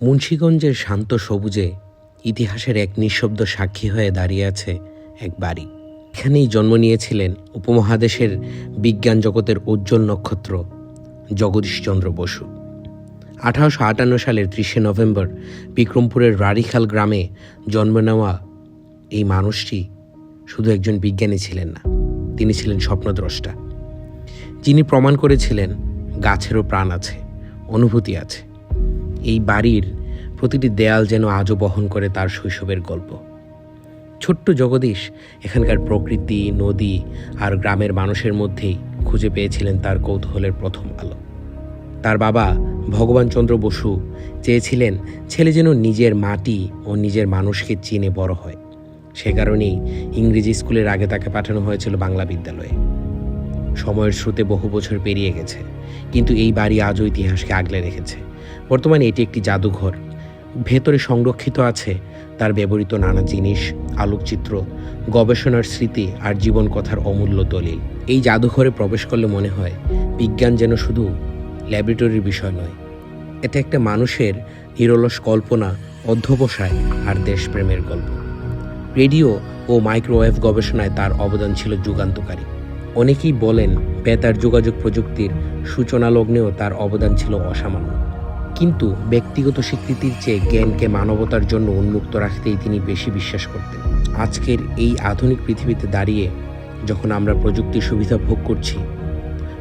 মুন্সিগঞ্জের শান্ত সবুজে ইতিহাসের এক নিঃশব্দ সাক্ষী হয়ে দাঁড়িয়ে আছে এক বাড়ি। এখানেই জন্ম নিয়েছিলেন উপমহাদেশের বিজ্ঞান জগতের উজ্জ্বল নক্ষত্র জগদীশচন্দ্র বসু। 1858 সালের 30শে নভেম্বর বিক্রমপুরের রাড়িখাল গ্রামে জন্ম নেওয়া এই মানুষটি শুধু একজন বিজ্ঞানী ছিলেন না, তিনি ছিলেন স্বপ্নদ্রষ্টা, যিনি প্রমাণ করেছিলেন গাছেরও প্রাণ আছে, অনুভূতি আছে। এই বাড়ির প্রতিটি দেয়াল যেন আজও বহন করে তার শৈশবের গল্প। ছোট্ট জগদীশ এখানকার প্রকৃতি, নদী আর গ্রামের মানুষের মধ্যেই খুঁজে পেয়েছিলেন তার কৌতূহলের প্রথম আলো। তার বাবা ভগবানচন্দ্র বসু চেয়েছিলেন ছেলে যেন নিজের মাটি ও নিজের মানুষকে চিনে বড় হয়। সে কারণেই ইংরেজি স্কুলের আগে তাকে পাঠানো হয়েছিল বাংলা বিদ্যালয়ে। সময়ের স্রোতে বহু বছর পেরিয়ে গেছে, কিন্তু এই বাড়ি আজও ইতিহাসকে আগলে রেখেছে। বর্তমানে এটি একটি জাদুঘর। ভেতরে সংরক্ষিত আছে তার ব্যবহৃত নানা জিনিস, আলোকচিত্র, গবেষণার স্মৃতি আর জীবন কথার অমূল্য দলিল। এই জাদুঘরে প্রবেশ করলে মনে হয় বিজ্ঞান যেন শুধু ল্যাবরেটরির বিষয় নয়, এটা একটা মানুষের নিরলস কল্পনা, অধ্যবসায় আর দেশপ্রেমের গল্প। রেডিও ও মাইক্রোওয়েভ গবেষণায় তার অবদান ছিল যুগান্তকারী। অনেকেই বলেন বেতার যোগাযোগ প্রযুক্তির সূচনা লগ্নেও তার অবদান ছিল অসামান্য। কিন্তু ব্যক্তিগত স্বীকৃতির চেয়ে জ্ঞানকে মানবতার জন্য উন্মুক্ত রাখতেই তিনি বেশি বিশ্বাস করতেন। আজকের এই আধুনিক পৃথিবীতে দাঁড়িয়ে যখন আমরা প্রযুক্তির সুবিধা ভোগ করছি,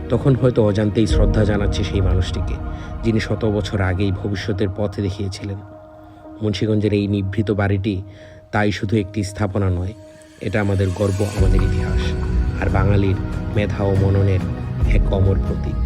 তখন হয়তো অজান্তেই শ্রদ্ধা জানাচ্ছে সেই মানুষটিকে, যিনি শত বছর আগেই ভবিষ্যতের পথে দেখিয়েছিলেন। মুন্সিগঞ্জের এই নিভৃত বাড়িটি তাই শুধু একটি স্থাপনা নয়, এটা আমাদের গর্ব, আমাদের ইতিহাস আর বাঙালির মেধা ও মননের এক অমর প্রতীক।